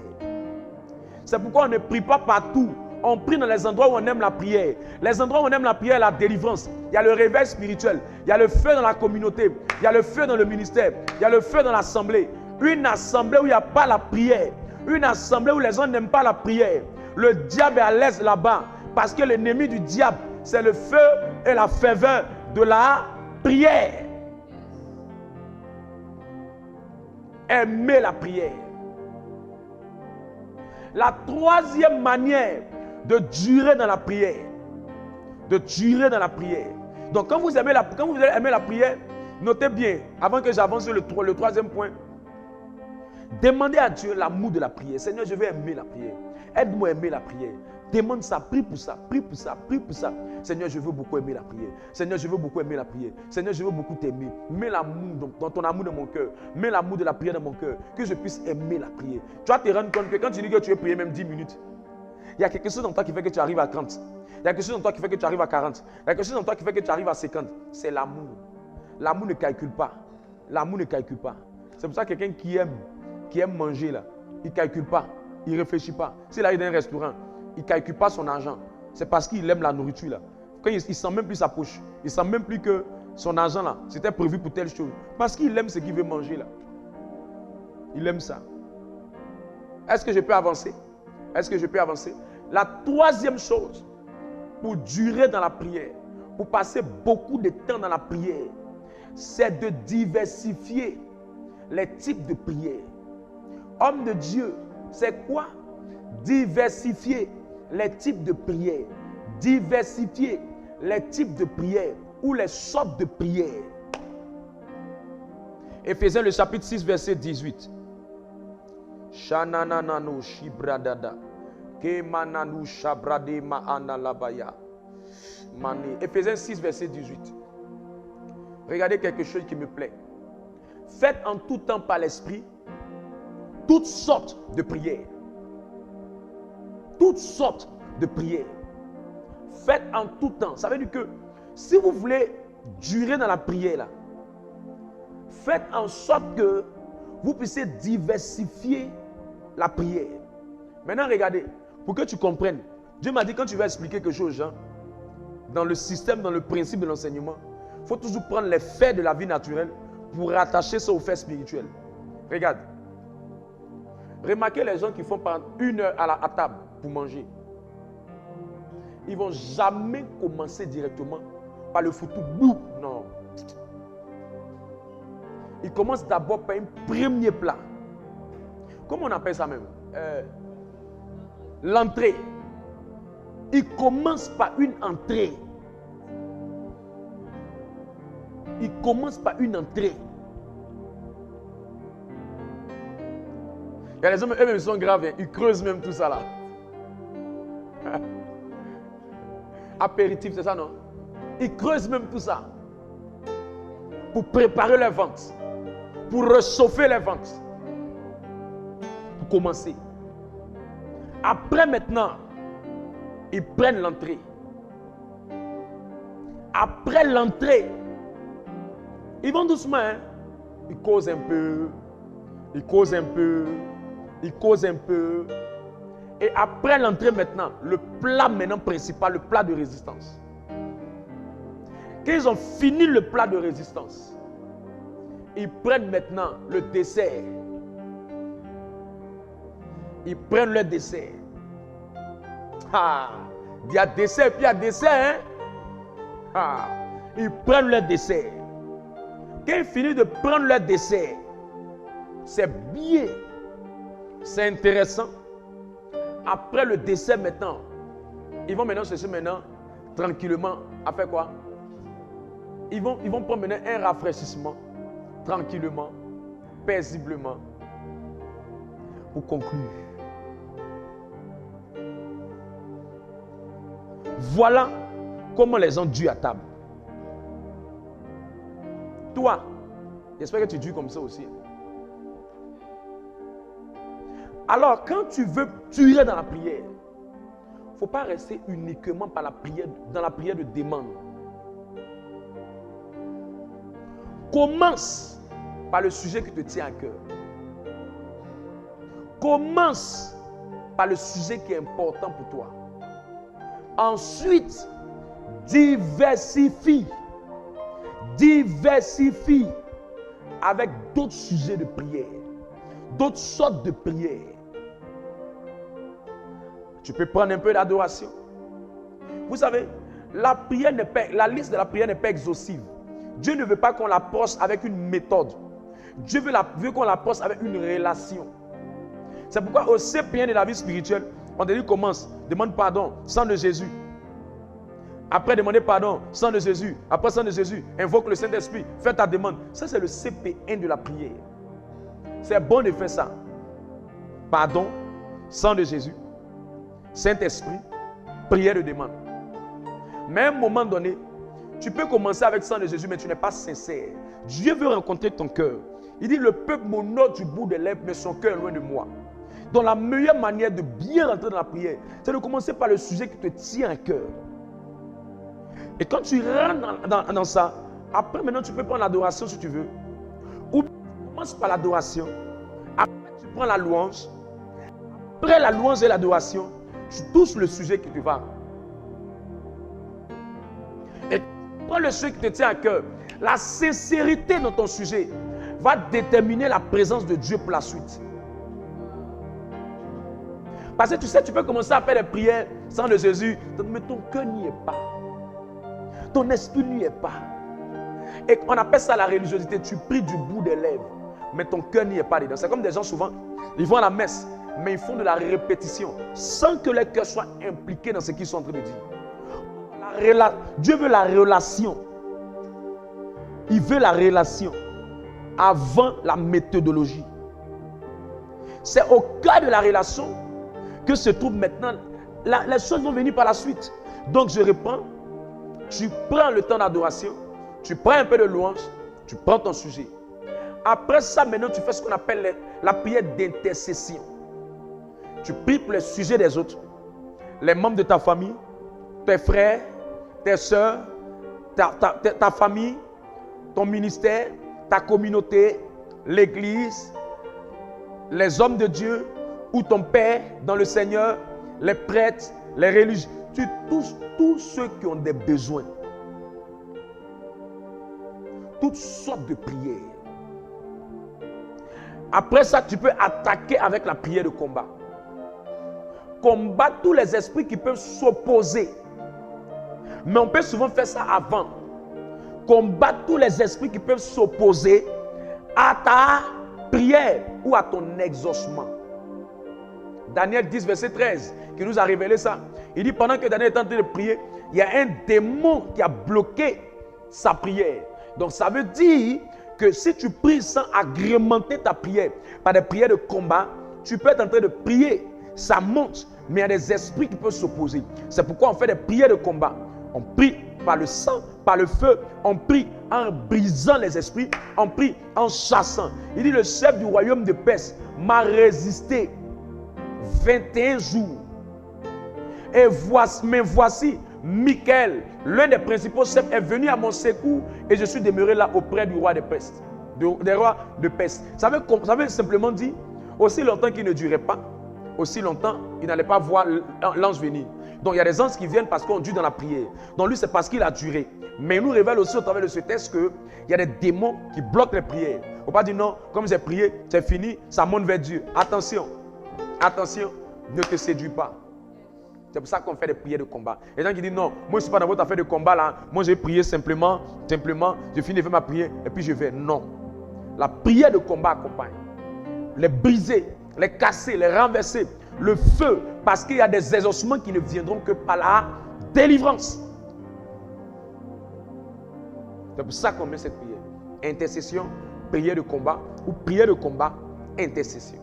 C'est pourquoi on ne prie pas partout. On prie dans les endroits où on aime la prière. Les endroits où on aime la prière, la délivrance. Il y a le réveil spirituel. Il y a le feu dans la communauté. Il y a le feu dans le ministère. Il y a le feu dans l'assemblée. Une assemblée où il n'y a pas la prière. Une assemblée où les gens n'aiment pas la prière. Le diable est à l'aise là-bas. Parce que l'ennemi du diable, c'est le feu et la ferveur de la prière. Aimez la prière. La troisième manière de durer dans la prière. De durer dans la prière. Donc quand vous aimez la prière, notez bien, avant que j'avance sur le troisième point, demandez à Dieu l'amour de la prière. Seigneur, je veux aimer la prière. Aide-moi à aimer la prière. Demande ça, prie pour ça, prie pour ça, prie pour ça. Seigneur, je veux beaucoup aimer la prière. Seigneur, je veux beaucoup aimer la prière. Seigneur, je veux beaucoup t'aimer. Mets l'amour dans ton amour dans mon cœur. Mets l'amour de la prière dans mon cœur. Que je puisse aimer la prière. Tu vas te rendre compte que quand tu dis que tu veux prier même 10 minutes, il y a quelque chose dans toi qui fait que tu arrives à 30. Il y a quelque chose dans toi qui fait que tu arrives à 40. Il y a quelque chose dans toi qui fait que tu arrives à 50. C'est l'amour. L'amour ne calcule pas. L'amour ne calcule pas. C'est pour ça que quelqu'un qui aime manger là, il ne calcule pas. Il ne réfléchit pas. S'il arrive dans un restaurant, il ne calcule pas son argent. C'est parce qu'il aime la nourriture là. Quand il ne sent même plus sa poche. Il ne sent même plus que son argent là, c'était prévu pour telle chose. Parce qu'il aime ce qu'il veut manger là. Il aime ça. Est-ce que je peux avancer? Est-ce que je peux avancer? La troisième chose, pour durer dans la prière, pour passer beaucoup de temps dans la prière, c'est de diversifier les types de prière. Homme de Dieu, c'est quoi? Diversifier les types de prière. Diversifier les types de prière ou les sortes de prière. Éphésiens le chapitre 6 verset 18. Shananano shibradada. Kemananu shabrade maana labaya. Mani. Éphésiens 6 verset 18. Regardez quelque chose qui me plaît. Faites en tout temps par l'esprit toutes sortes de prières. Toutes sortes de prières. Faites en tout temps. Ça veut dire que si vous voulez durer dans la prière, là, faites en sorte que vous puissiez diversifier la prière. Maintenant, regardez, pour que tu comprennes. Dieu m'a dit, quand tu vas expliquer quelque chose aux gens, dans le système, dans le principe de l'enseignement, il faut toujours prendre les faits de la vie naturelle pour rattacher ça aux faits spirituels. Regarde. Remarquez les gens qui font pendant 1 heure à table pour manger. Ils ne vont jamais commencer directement par le foutu. Non. Ils commencent d'abord par un premier plat. Comment on appelle ça même? L'entrée. Ils commencent par une entrée. Ils commencent par une entrée. Il y a les hommes, eux-mêmes, ils sont graves. Hein. Ils creusent même tout ça là. Apéritif, c'est ça, non? Ils creusent même tout ça. Pour préparer les ventes. Pour réchauffer les ventes. Pour commencer. Après maintenant, ils prennent l'entrée. Après l'entrée, ils vont doucement. Hein? Ils causent un peu. Ils causent un peu. Ils causent un peu. Et après l'entrée maintenant, le plat maintenant principal, le plat de résistance. Quand ils ont fini le plat de résistance, ils prennent maintenant le dessert. Ils prennent le dessert. Ah, il y a dessert, puis il y a dessert. Hein? Ah, ils prennent le dessert. Quand ils finissent de prendre le dessert, c'est bien. C'est intéressant. Après le dessert maintenant, ils vont maintenant chercher maintenant tranquillement à faire quoi? Ils vont prendre maintenant un rafraîchissement tranquillement, paisiblement pour conclure. Voilà comment les gens duent à table. Toi, j'espère que tu dues comme ça aussi. Alors, quand tu veux durer dans la prière, il ne faut pas rester uniquement par la prière, dans la prière de demande. Commence par le sujet qui te tient à cœur. Commence par le sujet qui est important pour toi. Ensuite, diversifie. Diversifie avec d'autres sujets de prière, d'autres sortes de prières. Tu peux prendre un peu d'adoration. Vous savez, la liste de la prière n'est pas exhaustive. Dieu ne veut pas qu'on l'approche avec une méthode. Dieu veut qu'on l'approche avec une relation. C'est pourquoi au CP1 de la vie spirituelle, on te dit commence, demande pardon, sang de Jésus. Après demander pardon, sang de Jésus. Après sang de Jésus, invoque le Saint-Esprit, fais ta demande. Ça c'est le CP1 de la prière. C'est bon de faire ça. Pardon, sang de Jésus, Saint-Esprit, prière de demande. Mais à un moment donné, tu peux commencer avec sang de Jésus, mais tu n'es pas sincère. Dieu veut rencontrer ton cœur. Il dit, le peuple m'honore du bout des lèvres, mais son cœur est loin de moi. Donc la meilleure manière de bien rentrer dans la prière, c'est de commencer par le sujet qui te tient à cœur. Et quand tu rentres dans ça, après maintenant tu peux prendre l'adoration si tu veux. Ou tu commences par l'adoration. Après tu prends la louange. Après la louange et l'adoration, tu touches le sujet qui te va. Et tu prends le sujet qui te tient à cœur. La sincérité dans ton sujet va déterminer la présence de Dieu pour la suite. Parce que tu sais, tu peux commencer à faire des prières sans de Jésus, mais ton cœur n'y est pas. Ton esprit n'y est pas. Et on appelle ça la religiosité. Tu pries du bout des lèvres, mais ton cœur n'y est pas dedans. C'est comme des gens souvent, ils vont à la messe, mais ils font de la répétition sans que leur cœur soit impliqué dans ce qu'ils sont en train de dire. Dieu veut la relation. Il veut la relation avant la méthodologie. C'est au cœur de la relation que se trouve maintenant. Les choses vont venir par la suite. Donc je reprends. Tu prends le temps d'adoration. Tu prends un peu de louange. Tu prends ton sujet. Après ça, maintenant, tu fais ce qu'on appelle la prière d'intercession. Tu pries pour les sujets des autres. Les membres de ta famille, tes frères, tes soeurs, ta famille, ton ministère, ta communauté, l'église, les hommes de Dieu ou ton père dans le Seigneur, les prêtres, les religieux. Tu touches tous ceux qui ont des besoins. Toutes sortes de prières. Après ça, tu peux attaquer avec la prière de combat. Combattre tous les esprits qui peuvent s'opposer. Mais on peut souvent faire ça avant. Combattre tous les esprits qui peuvent s'opposer à ta prière ou à ton exaucement. Daniel 10, verset 13, qui nous a révélé ça. Il dit, pendant que Daniel est en train de prier, il y a un démon qui a bloqué sa prière. Donc ça veut dire que si tu pries sans agrémenter ta prière par des prières de combat, tu peux être en train de prier, ça monte, mais il y a des esprits qui peuvent s'opposer. C'est pourquoi on fait des prières de combat. On prie par le sang, par le feu, on prie en brisant les esprits, on prie en chassant. Il dit, le chef du royaume de Perse m'a résisté 21 jours. Et voici, Michael, l'un des principaux chefs, est venu à mon secours et je suis demeuré là auprès du roi de Perse. Des rois de Perse. Ça veut simplement dire, aussi longtemps qu'il ne durait pas, aussi longtemps il n'allait pas voir l'ange venir. Donc il y a des anges qui viennent parce qu'on dure dans la prière. Donc lui, c'est parce qu'il a duré. Mais il nous révèle aussi au travers de ce texte qu'il y a des démons qui bloquent les prières. Il ne faut pas dire non, comme j'ai prié, c'est fini, ça monte vers Dieu. Attention, attention, ne te séduis pas. C'est pour ça qu'on fait des prières de combat. Les gens qui disent non, moi je ne suis pas dans votre affaire de combat là. Moi j'ai prié simplement, je finis de faire ma prière et puis je vais. Non. La prière de combat accompagne. Les briser, les casser, les renverser. Le feu, parce qu'il y a des exaucements qui ne viendront que par la délivrance. C'est pour ça qu'on met cette prière. Intercession, prière de combat ou prière de combat, intercession.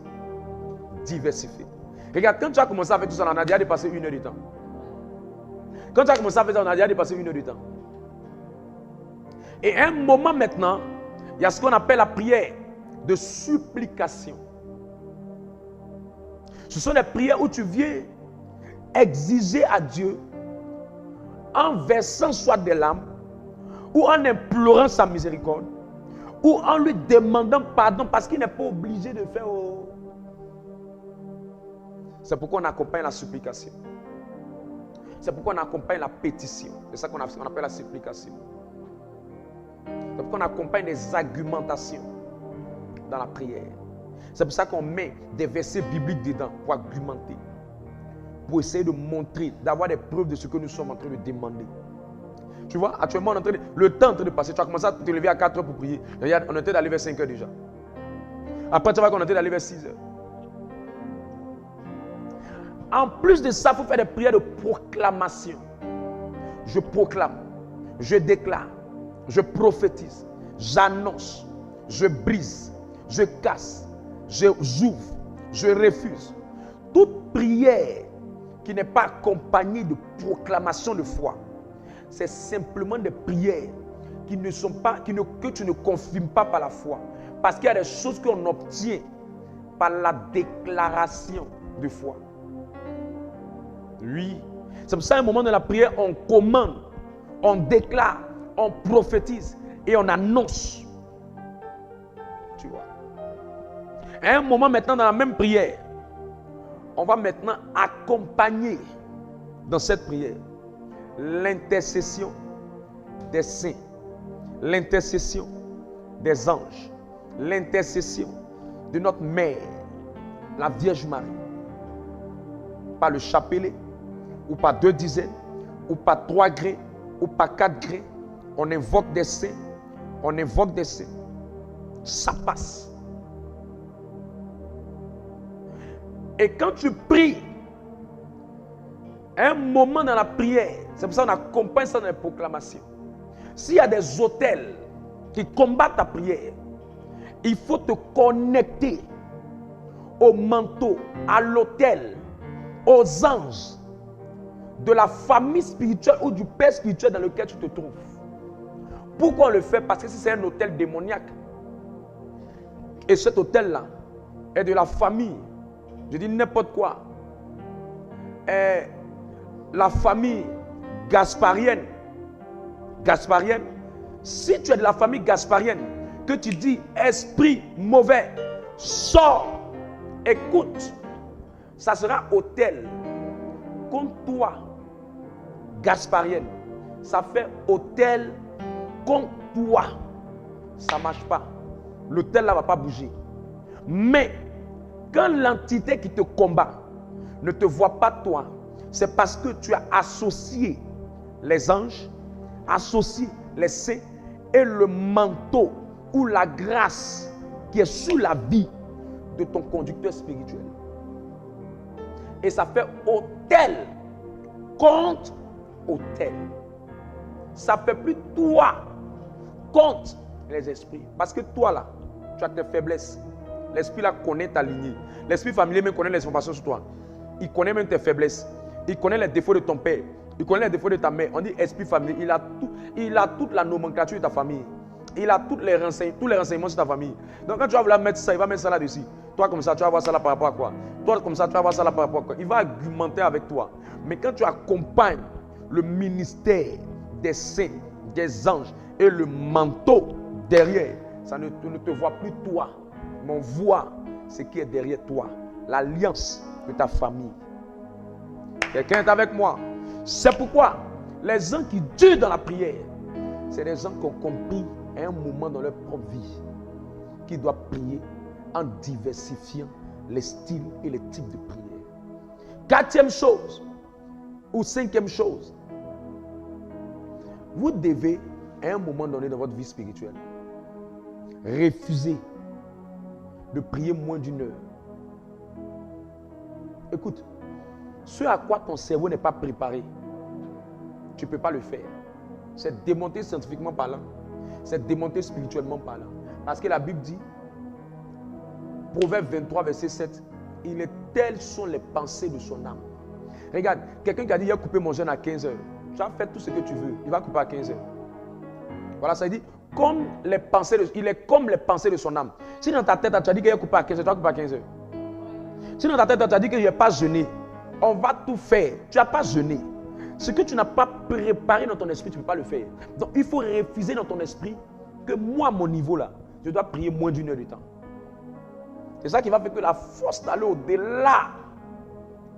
Diversifié. Regarde, quand tu as commencé à faire tout ça, on a déjà dépassé 1 heure de temps. Quand tu as commencé à faire ça, on a déjà dépassé 1 heure de temps. Et à un moment maintenant, il y a ce qu'on appelle la prière de supplication. Ce sont des prières où tu viens exiger à Dieu, en versant soit des larmes, ou en implorant sa miséricorde, ou en lui demandant pardon parce qu'il n'est pas obligé de faire. C'est pourquoi on accompagne la supplication. C'est pourquoi on accompagne la pétition. C'est ça qu'on appelle la supplication. C'est pourquoi on accompagne des argumentations dans la prière. C'est pour ça qu'on met des versets bibliques dedans pour argumenter, pour essayer de montrer, d'avoir des preuves de ce que nous sommes en train de demander. Tu vois, actuellement, le temps est en train de passer. Tu as commencé à te lever à 4 heures pour prier. Regarde, on est en train d'aller vers 5 heures déjà. Après, tu vas qu'on est en train d'aller vers 6 heures. En plus de ça, il faut faire des prières de proclamation. Je proclame, je déclare, je prophétise, j'annonce, je brise, je casse, j'ouvre, je refuse. Toute prière qui n'est pas accompagnée de proclamation de foi, c'est simplement des prières qui ne sont pas, que tu ne confirmes pas par la foi. Parce qu'il y a des choses qu'on obtient par la déclaration de foi. Oui. C'est pour ça qu'à un moment de la prière, on commande, on déclare, on prophétise et on annonce. Tu vois. À un moment maintenant dans la même prière, on va maintenant accompagner dans cette prière l'intercession des saints, l'intercession des anges, l'intercession de notre mère, la Vierge Marie, par le chapelet, ou par 2 dizaines, ou par 3 grains, ou par 4 grains. On invoque des saints, on invoque des saints. Ça passe. Et quand tu pries, un moment dans la prière, c'est pour ça qu'on accompagne ça dans les proclamations. S'il y a des autels qui combattent ta prière, il faut te connecter au manteau, à l'autel, aux anges de la famille spirituelle ou du père spirituel dans lequel tu te trouves. Pourquoi on le fait? Parce que si c'est un autel démoniaque, et cet hôtel-là est de la famille, je dis n'importe quoi, est la famille gasparienne, si tu es de la famille gasparienne, que tu dis esprit mauvais, sors, écoute, ça sera hôtel. Contre toi, gasparienne, ça fait hôtel contre toi. Ça ne marche pas. L'hôtel là ne va pas bouger. Mais quand l'entité qui te combat ne te voit pas toi, c'est parce que tu as associé les anges, associé les saints et le manteau ou la grâce qui est sur la vie de ton conducteur spirituel. Et ça fait hôtel contre hôtel. Ça fait plus toi contre les esprits. Parce que toi là, tu as tes faiblesses. L'esprit là connaît ta lignée. L'esprit familier même connaît les informations sur toi. Il connaît même tes faiblesses. Il connaît les défauts de ton père. Il connaît les défauts de ta mère. On dit esprit familier. Il a toute la nomenclature de ta famille. Il a tous les renseignements sur ta famille. Donc quand tu vas vouloir mettre ça, il va mettre ça là-dessus. Toi comme ça, tu vas voir ça là par rapport à quoi? Toi comme ça, tu vas voir ça là par rapport à quoi? Il va argumenter avec toi. Mais quand tu accompagnes le ministère des saints, des anges et le manteau derrière, ça ne te voit plus toi, mais on voit ce qui est derrière toi. L'alliance de ta famille. Quelqu'un est avec moi? C'est pourquoi les gens qui durent dans la prière, c'est des gens qui ont compris à un moment dans leur propre vie qu'ils doivent prier en diversifiant les styles et les types de prière. Quatrième chose, ou cinquième chose, vous devez à un moment donné dans votre vie spirituelle refuser de prier moins d'une heure. Écoute, ce à quoi ton cerveau n'est pas préparé, tu ne peux pas le faire. C'est démonté scientifiquement parlant, c'est démonté spirituellement parlant. Parce que la Bible dit, Proverbe 23, verset 7, il est telles sont les pensées de son âme. Regarde, quelqu'un qui a dit, il a coupé mon jeûne à 15 heures. Tu as fait tout ce que tu veux, il va couper à 15 heures. Voilà, ça dit, comme les pensées il est comme les pensées de son âme. Si dans ta tête, tu as dit qu'il a coupé à 15 heures, tu vas couper à 15 heures. Si dans ta tête, tu as dit qu'il n'a pas jeûné, on va tout faire. Tu n'as pas jeûné. Ce que tu n'as pas préparé dans ton esprit, tu ne peux pas le faire. Donc, il faut refuser dans ton esprit que moi, à mon niveau là, je dois prier moins d'une heure de temps. C'est ça qui va faire que la force d'aller au-delà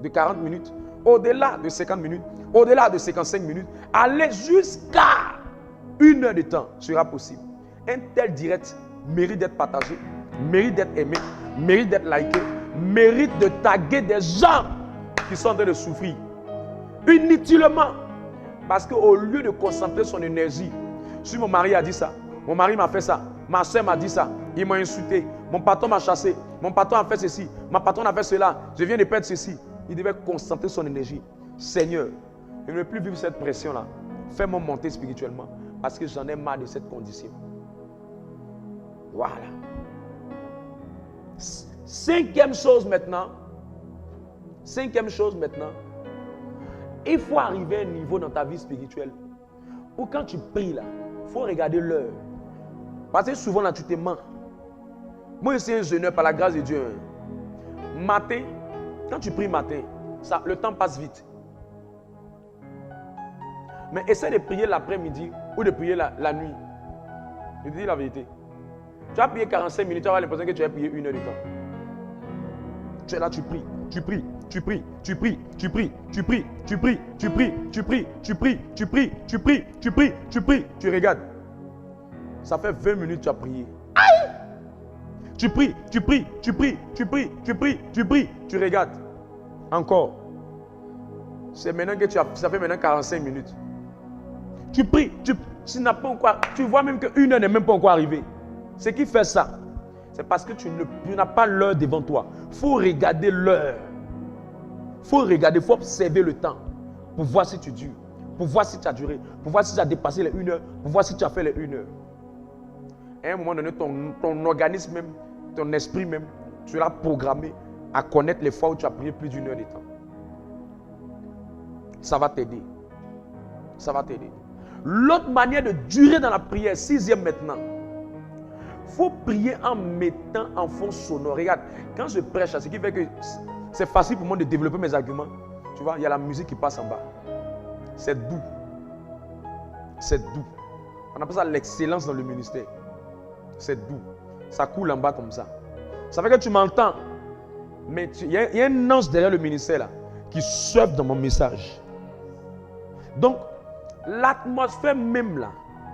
de 40 minutes, au-delà de 50 minutes, au-delà de 55 minutes, aller jusqu'à 1 heure de temps sera possible. Un tel direct mérite d'être partagé, mérite d'être aimé, mérite d'être liké, mérite de taguer des gens qui sont en train de souffrir. Inutilement. Parce qu'au lieu de concentrer son énergie sur mon mari a dit ça, mon mari m'a fait ça, ma soeur m'a dit ça, il m'a insulté, mon patron m'a chassé, mon patron a fait ceci, ma patronne a fait cela, je viens de perdre ceci. Il devait concentrer son énergie. Seigneur, je ne veux plus vivre cette pression-là. Fais-moi monter spirituellement parce que j'en ai marre de cette condition. Voilà. Cinquième chose maintenant, il faut arriver à un niveau dans ta vie spirituelle où quand tu pries là, il faut regarder l'heure. Parce que souvent là, tu te mens. Moi, je suis un jeûneur par la grâce de Dieu. Matin, quand tu pries matin, le temps passe vite. Mais essaie de prier l'après-midi ou de prier la nuit. Je te dis la vérité. Tu as prié 45 minutes, tu vas avoir l'impression que tu as prié 1 heure de temps. Tu es là, tu pries. Tu pries, tu pries, tu pries, tu pries, tu pries, tu pries, tu pries, tu pries, tu pries, tu pries, tu pries, tu pries, tu pries, tu regardes. Ça fait 20 minutes que tu as prié. Aïe! Tu pries, tu pries, tu pries, tu pries, tu pries, tu pries, tu regardes. Encore. C'est maintenant que ça fait maintenant 45 minutes. Tu pries, tu n'as pas encore, tu vois même que 1 heure n'est même pas encore arrivée. Ce qui fait ça, c'est parce que tu n'as pas l'heure devant toi. Il faut regarder l'heure. Il faut regarder, il faut observer le temps. Pour voir si tu dures. Pour voir si tu as duré. Pour voir si tu as dépassé les 1 heure. Pour voir si tu as fait les 1 heure. À un moment donné, ton organisme même, ton esprit même, tu l'as programmé à connaître les fois où tu as prié plus d'1 heure de temps. Ça va t'aider. Ça va t'aider. L'autre manière de durer dans la prière, 6e maintenant, faut prier en mettant en fond sonore. Regarde, quand je prêche, ce qui fait que c'est facile pour moi de développer mes arguments. Tu vois, il y a la musique qui passe en bas. C'est doux. C'est doux. On appelle ça l'excellence dans le ministère. C'est doux. Ça coule en bas comme ça. Ça fait que tu m'entends. Mais il y a un ange derrière le ministère là, qui surfe dans mon message. Donc, l'atmosphère même là,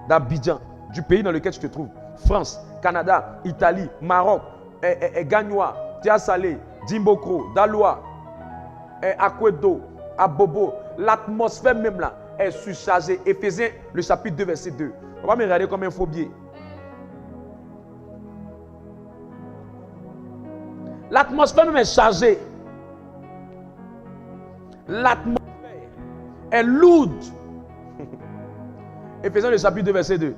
d'Abidjan, du pays dans lequel tu te trouves, France, Canada, Italie, Maroc, Gagnoa, Tiasalé, Dimbokro, Daloa, Akwedo, Abobo, l'atmosphère même là est surchargée. Éphésiens, le chapitre 2, verset 2. On va me regarder comme un phobie. L'atmosphère même est chargée. L'atmosphère est lourde. Éphésiens, le chapitre 2, verset 2.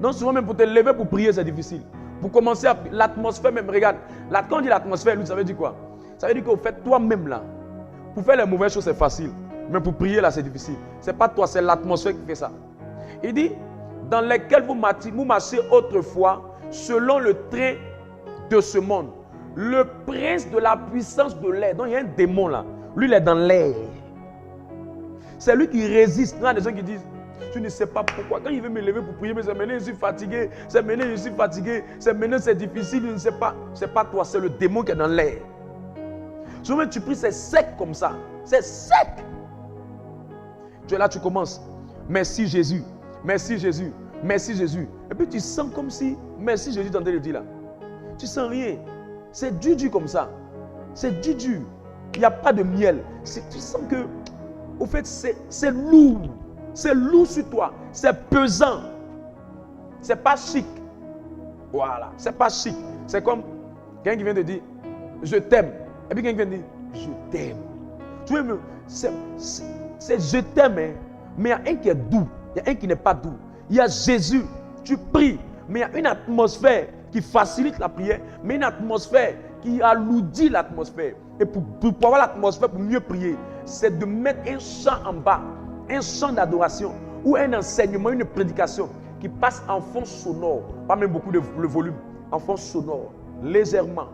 Non, souvent même pour te lever pour prier, c'est difficile. Pour commencer, l'atmosphère même, regarde. Quand on dit l'atmosphère, ça veut dire quoi? Ça veut dire qu'au fait, toi-même là, pour faire les mauvaises choses, c'est facile. Mais pour prier là, c'est difficile. Ce n'est pas toi, c'est l'atmosphère qui fait ça. Il dit, dans lesquels vous marchez autrefois, selon le train de ce monde. Le prince de la puissance de l'air. Donc il y a un démon là. Lui, il est dans l'air. C'est lui qui résiste. Il y a des gens qui disent, tu ne sais pas pourquoi. Quand il veut me lever pour prier, mais c'est maintenant je suis fatigué. C'est maintenant je suis fatigué. C'est maintenant c'est difficile. Je ne sais pas. Ce n'est pas toi, c'est le démon qui est dans l'air. Souvent tu pries, c'est sec comme ça. C'est sec. Tu es là, tu commences. Merci Jésus. Merci Jésus. Merci Jésus. Et puis tu sens comme si, merci Jésus, dans le dire là. Tu sens rien. C'est dur comme ça. C'est dur. Il n'y a pas de miel. Tu sens que, au fait, c'est lourd. C'est lourd sur toi. C'est pesant. C'est pas chic. Voilà. C'est pas chic. C'est comme quelqu'un qui vient te dire, je t'aime. Et puis quelqu'un vient te dire, je t'aime. Tu vois, c'est je t'aime. Hein. Mais il y a un qui est doux. Il y a un qui n'est pas doux. Il y a Jésus. Tu pries. Mais il y a une atmosphère qui facilite la prière, mais une atmosphère qui alourdit l'atmosphère. Et pour avoir l'atmosphère, pour mieux prier, c'est de mettre un chant en bas, un chant d'adoration, ou un enseignement, une prédication qui passe en fond sonore, pas même beaucoup de le volume, en fond sonore, légèrement,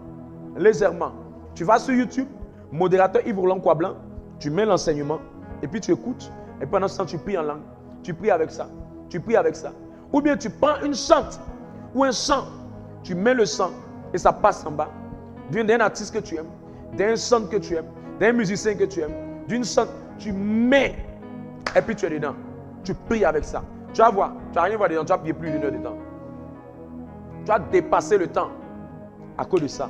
légèrement. Tu vas sur YouTube, modérateur Yves Roland Coiblanc, tu mets l'enseignement, et puis tu écoutes, et pendant ce temps, tu pries en langue, tu pries avec ça, tu pries avec ça. Ou bien tu prends une chante, ou un chant, tu mets le chant et ça passe en bas. D'un artiste que tu aimes, d'un chant que tu aimes, d'un musicien que tu aimes, d'une chante, tu mets et puis tu es dedans. Tu pries avec ça. Tu vas voir, tu vas rien voir dedans, tu vas prier plus d'une heure de temps. Tu vas dépasser le temps à cause de ça.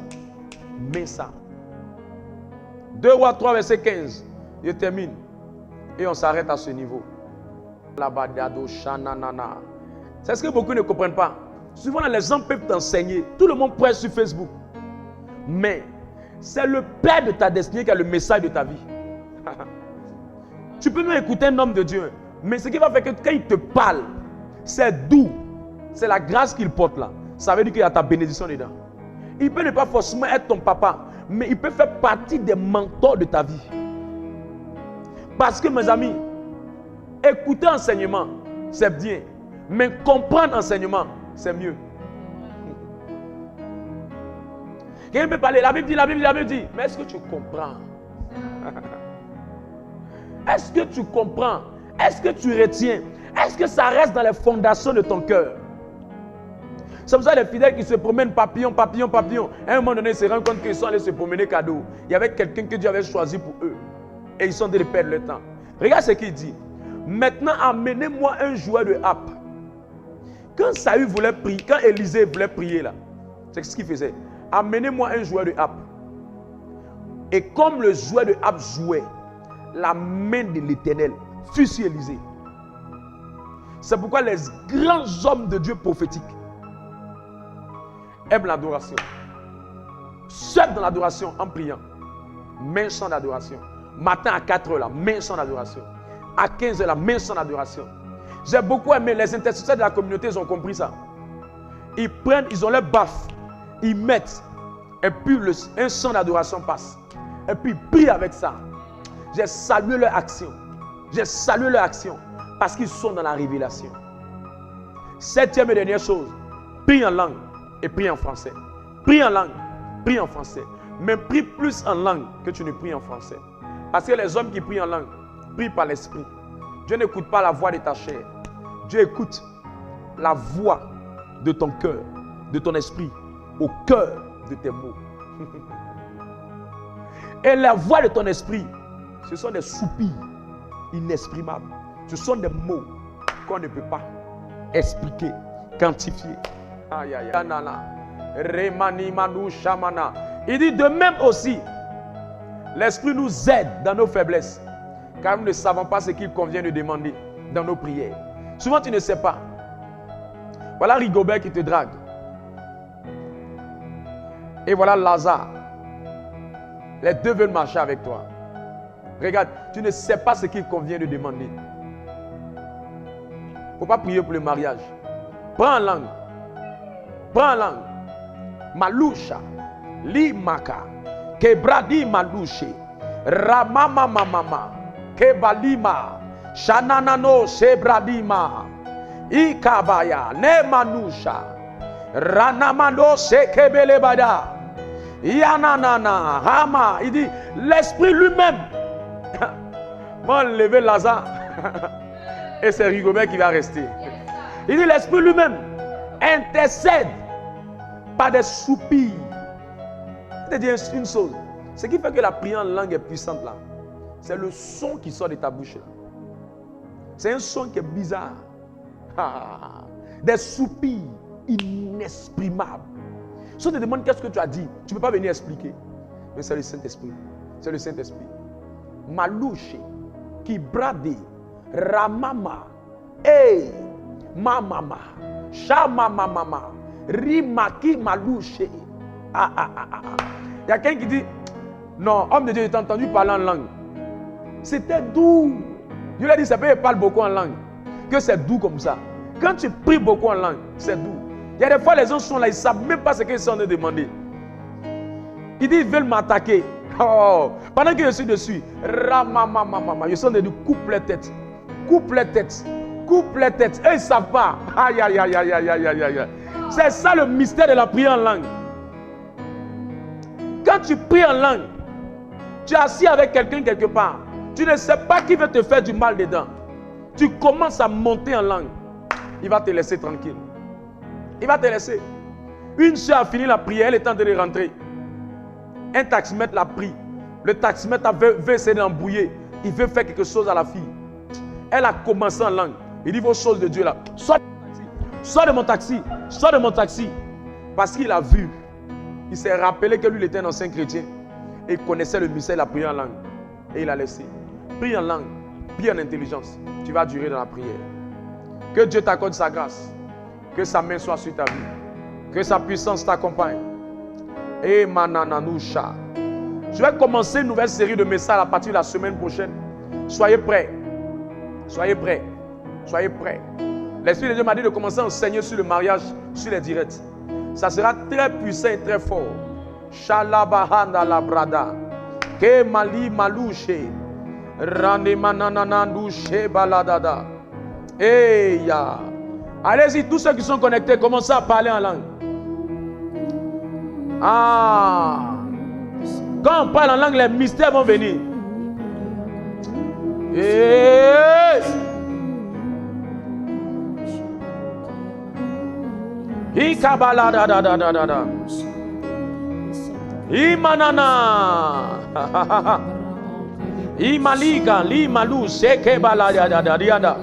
Mets ça. 2 Rois 3, verset 15. Je termine. Et on s'arrête à ce niveau. C'est ce que beaucoup ne comprennent pas. Souvent, les gens peuvent t'enseigner. Tout le monde prêche sur Facebook. Mais c'est le Père de ta destinée qui a le message de ta vie. Tu peux même écouter un homme de Dieu. Mais ce qui va faire que quand il te parle, c'est doux. C'est la grâce qu'il porte là. Ça veut dire qu'il y a ta bénédiction dedans. Il peut ne pas forcément être ton papa, mais il peut faire partie des mentors de ta vie. Parce que mes amis, écouter enseignement, c'est bien. Mais comprendre enseignement, c'est mieux. Quelqu'un peut parler, la Bible dit. Mais est-ce que tu comprends? Est-ce que tu comprends? Est-ce que tu retiens? Est-ce que ça reste dans les fondations de ton cœur? C'est pour ça les fidèles qui se promènent papillon. À un moment donné, ils se rendent compte qu'ils sont allés se promener cadeau. Il y avait quelqu'un que Dieu avait choisi pour eux. Et ils sont en train de perdre le temps. Regarde ce qu'il dit. Maintenant, amenez-moi un jouet de harpe. Quand Saül voulait prier, quand Élisée voulait prier là, c'est ce qu'il faisait. Amenez-moi un jouet de harpe. Et comme le jouet de harpe jouait, la main de l'Éternel fut sur Élisée. C'est pourquoi les grands hommes de Dieu prophétiques aiment l'adoration. Seul dans l'adoration en priant. Main chant d'adoration. Matin à 4h là, main chant d'adoration. À 15h là, main chant d'adoration. J'ai beaucoup aimé, les intercesseurs de la communauté, ils ont compris ça. Ils prennent, ils ont leur baffe, ils mettent, et puis un chant d'adoration passe. Et puis ils prient avec ça. J'ai salué leur action. J'ai salué leur action parce qu'ils sont dans la révélation. Septième et dernière chose, prie en langue et prie en français. Prie en langue, prie en français. Mais prie plus en langue que tu ne pries en français. Parce que les hommes qui prient en langue, prient par l'esprit. Dieu n'écoute pas la voix de ta chair. Dieu écoute la voix de ton cœur, de ton esprit, au cœur de tes mots. Et la voix de ton esprit, ce sont des soupirs inexprimables. Ce sont des mots qu'on ne peut pas expliquer, quantifier. Aïe, aïe, aïe. Remani manu shamana. Il dit de même aussi, l'esprit nous aide dans nos faiblesses, car nous ne savons pas ce qu'il convient de demander dans nos prières. Souvent tu ne sais pas. Voilà Rigobert qui te drague. Et voilà Lazare. Les deux veulent marcher avec toi. Regarde, tu ne sais pas ce qu'il convient de demander. Il ne faut pas prier pour le mariage. Prends en langue. Prends en langue. Malusha. Limaka. Kebradi malushe. Ramama mama. Kebalima. Shananano sebradima. Ikabaya. Nemanusha. Ranamano sekebelebada. Yananana, Hama, il dit, l'esprit lui-même va enlever Lazare. Et c'est Rigobert qui va rester. Il dit, l'esprit lui-même intercède par des soupirs. Je vais te dire une chose. Ce qui fait que la prière en langue est puissante là, c'est le son qui sort de ta bouche là. C'est un son qui est bizarre. Des soupirs inexprimables. Si on te demande qu'est-ce que tu as dit, tu ne peux pas venir expliquer. Mais c'est le Saint-Esprit. C'est le Saint-Esprit. Malouche, qui brade, ramama, mamama, chamamama, rimaki malouche. Il y a quelqu'un qui dit, non, homme de Dieu, j'ai entendu parler en langue. C'était doux. Dieu lui a dit, ça peut parler beaucoup en langue. Que c'est doux comme ça. Quand tu pries beaucoup en langue, c'est doux. Il y a des fois, les gens sont là, ils ne savent même pas ce qu'ils sont en train de demander. Ils disent, ils veulent m'attaquer. Oh, pendant que je suis dessus, je sens de coupe les têtes. Coupe les têtes. Coupe les têtes. Eux, ils ne savent pas. Aïe, aïe, aïe, aïe, aïe, aïe, aïe, aïe. C'est ça le mystère de la prière en langue. Quand tu pries en langue, tu es assis avec quelqu'un quelque part. Tu ne sais pas qui veut te faire du mal dedans. Tu commences à monter en langue. Il va te laisser tranquille. Il va te laisser. Une soeur a fini la prière, elle est en train de rentrer. Un taximètre l'a pris. Le taximètre veut essayer d'embrouiller. Il veut faire quelque chose à la fille. Elle a commencé en langue. Il dit vos choses de Dieu là. Sors de mon taxi. Sors de mon taxi. Parce qu'il a vu. Il s'est rappelé que lui il était un ancien chrétien. Et il connaissait le mystère de la prière en langue. Et il a laissé. Prie en langue. Prie en intelligence. Tu vas durer dans la prière. Que Dieu t'accorde sa grâce. Que sa main soit sur ta vie. Que sa puissance t'accompagne. Et manananoucha. Je vais commencer une nouvelle série de messages à partir de la semaine prochaine. Soyez prêts. Soyez prêts. Soyez prêts. L'Esprit de Dieu m'a dit de commencer à enseigner sur le mariage, sur les directs. Ça sera très puissant et très fort. Shalabahanda la brada. Ke mali malouche. Rande manananandouche baladada. Et ya. Allez-y, tous ceux qui sont connectés, commencez à parler en langue. Ah! Quand on parle en langue, les mystères vont venir. Ikabala da da da da da da. Imanana. Imaliga li malu seke bala da da da da da.